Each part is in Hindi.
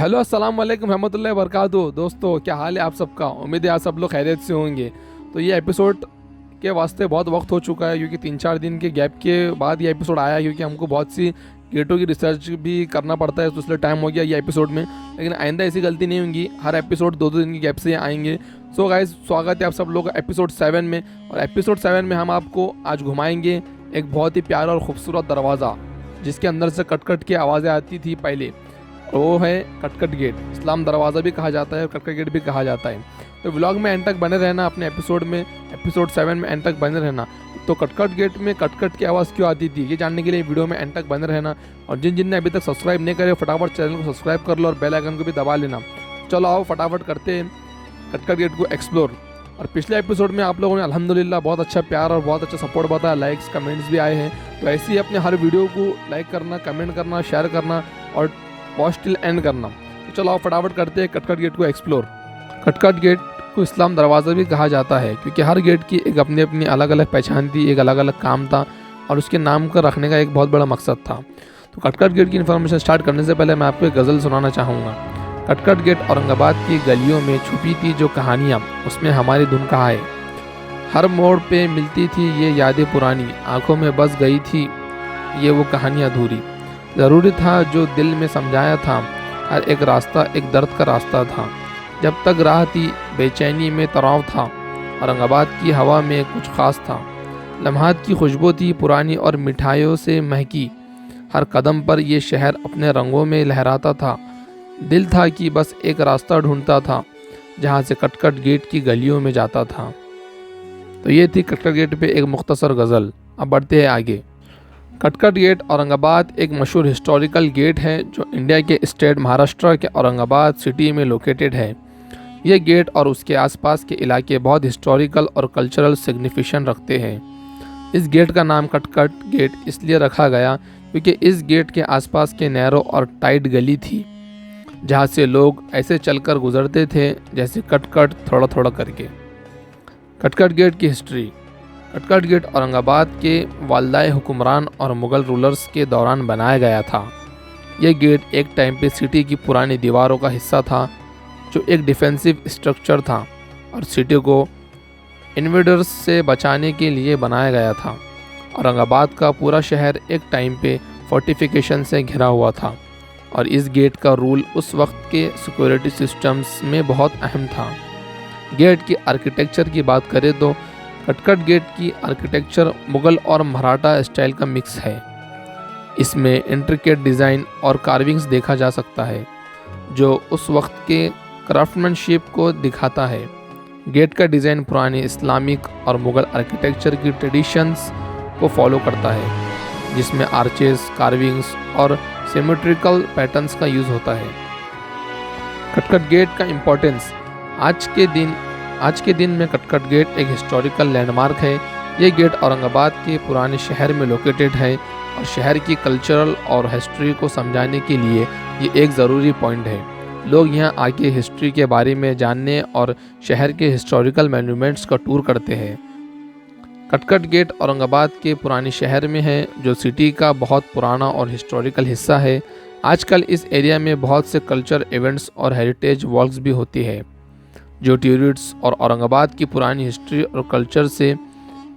हेलो अस्सलाम वालेकुम रहमतुल्लाहि व बरकातुहू। दोस्तों, क्या हाल है आप सबका? उम्मीद है आप सब लोग खैरियत से होंगे। तो ये एपिसोड के वास्ते बहुत वक्त हो चुका है, क्योंकि 3-4 दिन के गैप के बाद ये एपिसोड आया है, क्योंकि हमको बहुत सी गेटों की रिसर्च भी करना पड़ता है, तो इसलिए टाइम हो गया ये एपिसोड में। लेकिन आइंदा ऐसी गलती नहीं होगी, हर एपिसोड 2-2 दिन की गैप से आएंगे। सो गाइस, स्वागत है आप सब लोग एपिसोड 7 में। और एपिसोड 7 में हम आपको आज घुमाएंगे एक बहुत ही प्यारा और ख़ूबसूरत दरवाज़ा, जिसके अंदर से कट कट की आवाज़ें आती थी पहले। वो है कटकट गेट। इस्लाम दरवाज़ा भी कहा जाता है और कटकट गेट भी कहा जाता है। तो व्लॉग में एंड तक बने रहना, अपने एपिसोड 7 में एंड तक बने रहना। तो कटकट गेट में कटकट की आवाज़ क्यों आती थी, ये जानने के लिए वीडियो में एंड तक बने रहना। और जिन ने अभी तक सब्सक्राइब नहीं करे, फटाफट चैनल को सब्सक्राइब कर लो और बेल आइकन को भी दबा लेना। चलो आओ फटाफट करते हैं कटकट गेट को एक्सप्लोर। और पिछले एपिसोड में आप लोगों ने अल्हम्दुलिल्लाह बहुत अच्छा प्यार और बहुत अच्छा सपोर्ट बताया, लाइक्स कमेंट्स भी आए हैं। तो ऐसे ही अपने हर वीडियो को लाइक करना, कमेंट करना, शेयर करना और वॉच टिल एंड करना। तो चलो आप फटाफट करते हैं कटकट गेट को एक्सप्लोर। कटकट गेट को इस्लाम दरवाज़ा भी कहा जाता है, क्योंकि हर गेट की एक अपनी अपनी अलग अलग पहचान थी, एक अलग अलग काम था और उसके नाम का रखने का एक बहुत बड़ा मकसद था। तो कटकट गेट की इन्फॉर्मेशन स्टार्ट करने से पहले मैं आपको एक गज़ल सुनाना चाहूँगा। कटकट गेट औरंगाबाद की गलियों में छुपी थी जो कहानियाँ, उसमें हमारी धुन कहाँ है। हर मोड़ पे मिलती थी ये यादें पुरानी, आंखों में बस गई थी ये वो कहानी अधूरी। ज़रूरी था जो दिल में समझाया था, हर एक रास्ता एक दर्द का रास्ता था। जब तक राह थी बेचैनी में तनाव था, औरंगाबाद की हवा में कुछ ख़ास था। लम्हात की खुशबू थी पुरानी और मिठाइयों से महकी, हर कदम पर ये शहर अपने रंगों में लहराता था। दिल था कि बस एक रास्ता ढूंढता था, जहाँ से कटकट गेट की गलियों में जाता था। तो ये थी कटकट गेट पे एक मुख्तसर गज़ल। अब बढ़ते हैं आगे। कटकट गेट औरंगाबाद एक मशहूर हिस्टोरिकल गेट है जो इंडिया के स्टेट महाराष्ट्र के औरंगाबाद सिटी में लोकेटेड है। ये गेट और उसके आसपास के इलाके बहुत हिस्टोरिकल और कल्चरल सिग्निफिकेशन रखते हैं। इस गेट का नाम कटकट गेट इसलिए रखा गया क्योंकि इस गेट के आसपास के नैरो और टाइट गली थी, जहाँ से लोग ऐसे चलकर गुजरते थे जैसे कटकट थोड़ा थोड़ा करके। कटकट गेट की हिस्ट्री। कटकट गेट औरंगाबाद के वालदाए हुक्मरान और मुग़ल रूलर्स के दौरान बनाया गया था। यह गेट एक टाइम पे सिटी की पुरानी दीवारों का हिस्सा था, जो एक डिफेंसिव स्ट्रक्चर था और सिटी को इन्वेडर्स से बचाने के लिए बनाया गया था। औरंगाबाद का पूरा शहर एक टाइम पे फोर्टिफिकेशन से घिरा हुआ था और इस गेट का रूल उस वक्त के सिक्योरिटी सिस्टम्स में बहुत अहम था। गेट की आर्किटेक्चर की बात करें तो कटकट गेट की आर्किटेक्चर मुग़ल और मराठा स्टाइल का मिक्स है। इसमें इंट्रिकेट डिज़ाइन और कार्विंग्स देखा जा सकता है, जो उस वक्त के क्राफ्टमैनशिप को दिखाता है। गेट का डिज़ाइन पुरानी इस्लामिक और मुग़ल आर्किटेक्चर की ट्रेडिशंस को फॉलो करता है, जिसमें आर्चेस, कार्विंग्स और सिमेट्रिकल पैटर्न्स का यूज़ होता है। कटकट गेट का इम्पोर्टेंस। आज के दिन में कटकट गेट एक हिस्टोरिकल लैंडमार्क है। ये गेट औरंगाबाद के पुराने शहर में लोकेटेड है और शहर की कल्चरल और हिस्ट्री को समझाने के लिए ये एक ज़रूरी पॉइंट है। लोग यहाँ आके हिस्ट्री के बारे में जानने और शहर के हिस्टोरिकल मॉन्यूमेंट्स का टूर करते हैं। कटकट गेट औरंगाबाद के पुराने शहर में है, जो सिटी का बहुत पुराना और हिस्टोरिकल हिस्सा है। आजकल इस एरिया में बहुत से कल्चर इवेंट्स और हेरिटेज वॉक्स भी होती है, जो टूरिस्ट्स और औरंगाबाद की पुरानी हिस्ट्री और कल्चर से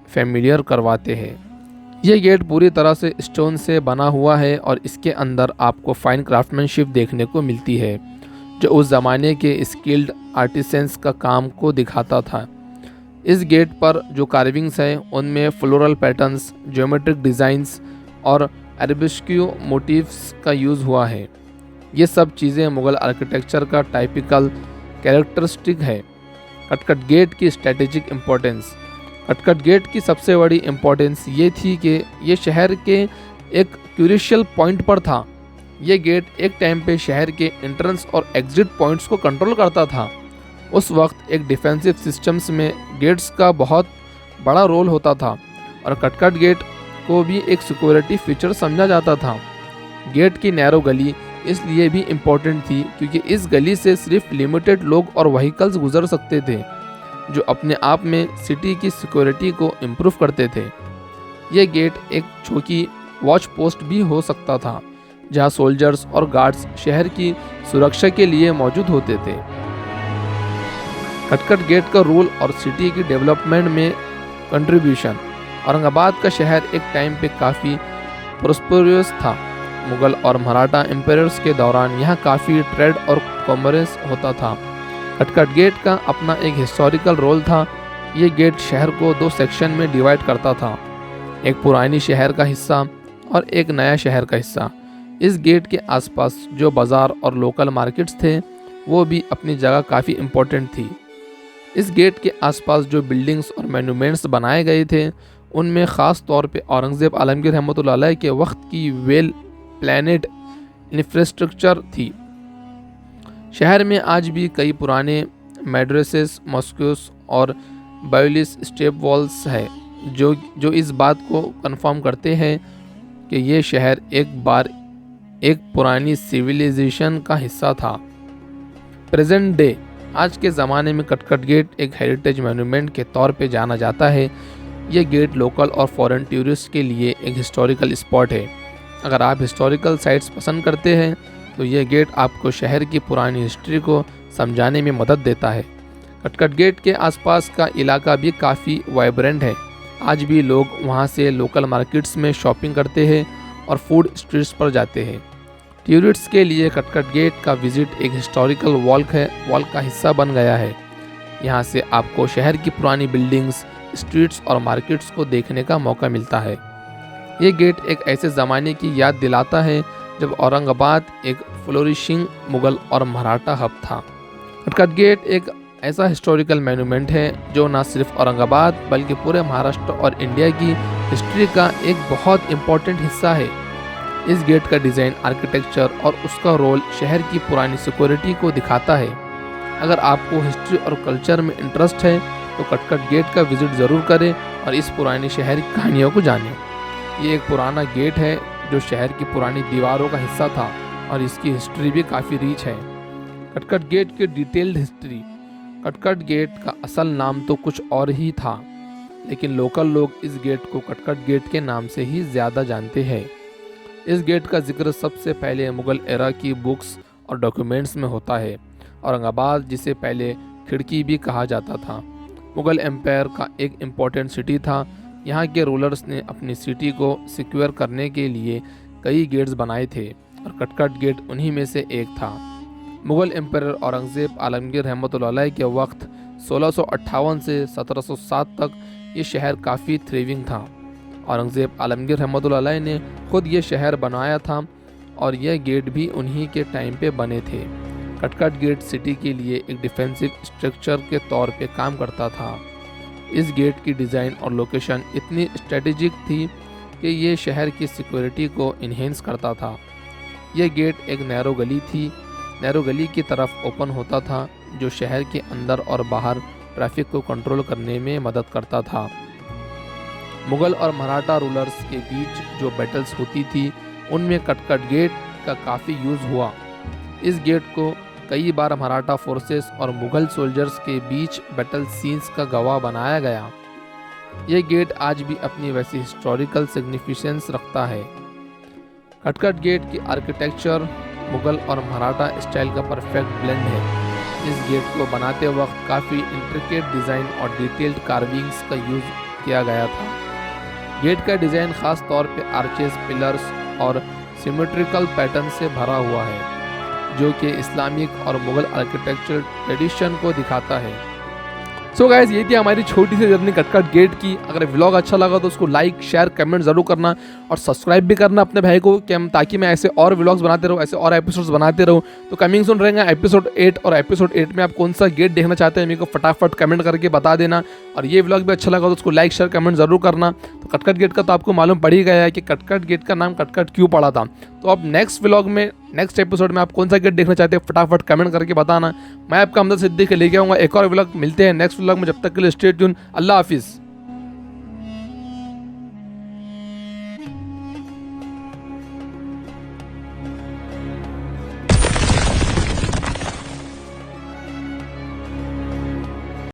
फेमिलियर करवाते हैं। यह गेट पूरी तरह से स्टोन से बना हुआ है और इसके अंदर आपको फाइन क्राफ्टमैनशिप देखने को मिलती है, जो उस ज़माने के स्किल्ड आर्टिसंस का काम को दिखाता था। इस गेट पर जो कार्विंग्स हैं उनमें फ्लोरल पैटर्न्स, ज्योमेट्रिक डिज़ाइंस और अरबिस्क्यू मोटिव्स का यूज़ हुआ है। ये सब चीज़ें मुग़ल आर्किटेक्चर का टाइपिकल कैरेक्टरिस्टिक है। कटकट गेट की स्ट्रेटेजिक इम्पोर्टेंस। कटकट गेट की सबसे बड़ी इम्पोर्टेंस ये थी कि ये शहर के एक क्रूशियल पॉइंट पर था। ये गेट एक टाइम पे शहर के एंट्रेंस और एग्जिट पॉइंट्स को कंट्रोल करता था। उस वक्त एक डिफेंसिव सिस्टम्स में गेट्स का बहुत बड़ा रोल होता था और कटकट गेट को भी एक सिक्योरिटी फीचर समझा जाता था। गेट की नैरो गली इसलिए भी इम्पोर्टेंट थी क्योंकि इस गली से सिर्फ लिमिटेड लोग और व्हीकल्स गुजर सकते थे, जो अपने आप में सिटी की सिक्योरिटी को इम्प्रूव करते थे। यह गेट एक चौकी वॉच पोस्ट भी हो सकता था, जहां सोल्जर्स और गार्ड्स शहर की सुरक्षा के लिए मौजूद होते थे। कटकट गेट का रोल और सिटी की डेवलपमेंट में कंट्रीब्यूशन। औरंगाबाद का शहर एक टाइम पे काफ़ी प्रोस्पेरियस था। मुगल और मराठा एम्पायर्स के दौरान यहाँ काफ़ी ट्रेड और कॉमर्स होता था। कटकट गेट का अपना एक हिस्टोरिकल रोल था। ये गेट शहर को 2 सेक्शन में डिवाइड करता था, एक पुरानी शहर का हिस्सा और एक नया शहर का हिस्सा। इस गेट के आसपास जो बाज़ार और लोकल मार्केट्स थे वो भी अपनी जगह काफ़ी इम्पोर्टेंट थी। इस गेट के आसपास जो बिल्डिंग्स और मोन्यूमेंट्स बनाए गए थे उनमें ख़ास तौर पे औरंगज़ेब आलमगीर रहमतुल्लाह अलैह के वक्त की वेल प्लानेड इंफ्रास्ट्रक्चर थी। शहर में आज भी कई पुराने मद्रसेस, मॉस्क्स और बायोलिस स्टेप वॉल्स है जो इस बात को कंफर्म करते हैं कि ये शहर एक बार एक पुरानी सिविलाइजेशन का हिस्सा था। प्रेजेंट डे, आज के ज़माने में कटकट गेट एक हेरिटेज मोन्यूमेंट के तौर पे जाना जाता है। यह गेट लोकल और फॉरेन टूरिस्ट के लिए एक हिस्टोरिकल स्पॉट है। अगर आप हिस्टोरिकल साइट्स पसंद करते हैं तो यह गेट आपको शहर की पुरानी हिस्ट्री को समझाने में मदद देता है। कटकट गेट के आसपास का इलाका भी काफ़ी वाइब्रेंट है। आज भी लोग वहां से लोकल मार्केट्स में शॉपिंग करते हैं और फूड स्ट्रीट्स पर जाते हैं। टूरिस्ट्स के लिए कटकट गेट का विजिट एक हिस्टोरिकल वॉल का हिस्सा बन गया है। यहाँ से आपको शहर की पुरानी बिल्डिंग्स, स्ट्रीट्स और मार्केट्स को देखने का मौका मिलता है। ये गेट एक ऐसे ज़माने की याद दिलाता है जब औरंगाबाद एक फ्लोरिशिंग मुगल और मराठा हब था। कटकट गेट एक ऐसा हिस्टोरिकल मोन्यूमेंट है जो न सिर्फ औरंगाबाद बल्कि पूरे महाराष्ट्र और इंडिया की हिस्ट्री का एक बहुत इम्पोर्टेंट हिस्सा है। इस गेट का डिज़ाइन, आर्किटेक्चर और उसका रोल शहर की पुरानी सिक्योरिटी को दिखाता है। अगर आपको हिस्ट्री और कल्चर में इंटरेस्ट है तो कटकट गेट का विजिट ज़रूर करें और इस पुरानी शहर की कहानियों को जानें। ये एक पुराना गेट है जो शहर की पुरानी दीवारों का हिस्सा था और इसकी हिस्ट्री भी काफ़ी रीच है। कटकट गेट की डिटेल्ड हिस्ट्री। कटकट गेट का असल नाम तो कुछ और ही था, लेकिन लोकल लोग इस गेट को कटकट गेट के नाम से ही ज़्यादा जानते हैं। इस गेट का जिक्र सबसे पहले मुगल एरा की बुक्स और डॉक्यूमेंट्स में होता है। औरंगाबाद, जिसे पहले खिड़की भी कहा जाता था, मुगल एम्पायर का एक इम्पोर्टेंट सिटी था। यहाँ के रूलर्स ने अपनी सिटी को सिक्योर करने के लिए कई गेट्स बनाए थे और कटकट गेट उन्हीं में से एक था। मुगल एम्पायर औरंगज़ेब आलमगीर रहमतुल्लाह अलैह के वक्त 1658 से 1707 तक ये शहर काफ़ी थ्रिविंग था। औरंगज़ेब आलमगीर रहमतुल्लाह अलैह ने खुद ये शहर बनाया था और यह गेट भी उन्हीं के टाइम पे बने थे। कटकट गेट सिटी के लिए एक डिफेंसिव स्ट्रक्चर के तौर पे काम करता था। इस गेट की डिज़ाइन और लोकेशन इतनी स्ट्रेटेजिक थी कि ये शहर की सिक्योरिटी को इन्हेंस करता था। यह गेट एक नैरो गली थी, नैरो गली की तरफ ओपन होता था जो शहर के अंदर और बाहर ट्रैफिक को कंट्रोल करने में मदद करता था। मुगल और मराठा रूलर्स के बीच जो बैटल्स होती थी उनमें कटकट गेट का काफ़ी यूज़ हुआ। इस गेट को कई बार मराठा फोर्सेस और मुगल सोल्जर्स के बीच बैटल सीन्स का गवाह बनाया गया। यह गेट आज भी अपनी वैसी हिस्टोरिकल सिग्निफिकेंस रखता है। कटकट गेट की आर्किटेक्चर मुगल और मराठा स्टाइल का परफेक्ट ब्लेंड है। इस गेट को बनाते वक्त काफ़ी इंट्रिकेट डिज़ाइन और डिटेल्ड कार्विंग्स का यूज़ किया गया था। गेट का डिज़ाइन ख़ास तौर पे आर्चेस, पिलर्स और सिमेट्रिकल पैटर्न से भरा हुआ है जो कि इस्लामिक और मुगल आर्किटेक्चरल ट्रेडिशन को दिखाता है। सो गाइस, ये थी हमारी छोटी सी जर्नी कटकट गेट की। अगर व्लॉग अच्छा लगा तो उसको लाइक, शेयर, कमेंट ज़रूर करना और सब्सक्राइब भी करना अपने भाई को ताकि मैं ऐसे और व्लॉग्स बनाते रहूँ, ऐसे और एपिसोड्स बनाते रहूँ। तो कमिंग सून रहेगा एपिसोड 8 और एपिसोड 8 में आप कौन सा गेट देखना चाहते हैं मेरे को फटाफट कमेंट करके बता देना। और ये व्लॉग भी अच्छा लगा तो उसको लाइक, शेयर, कमेंट ज़रूर करना। तो कटकट गेट का तो आपको मालूम पड़ ही गया है कि कटकट गेट का नाम कटकट क्यों पड़ा था। तो अब नेक्स्ट व्लॉग में, नेक्स्ट एपिसोड में आप कौन सा गेट देखना चाहते हैं फटाफट कमेंट करके बताना। मैं आपका हमदर्द सिद्दीकी लेके आऊँगा एक और व्लॉग। मिलते हैं नेक्स्ट व्लॉग में, जब तक के लिए स्टे ट्यून। अल्लाह हाफिज़।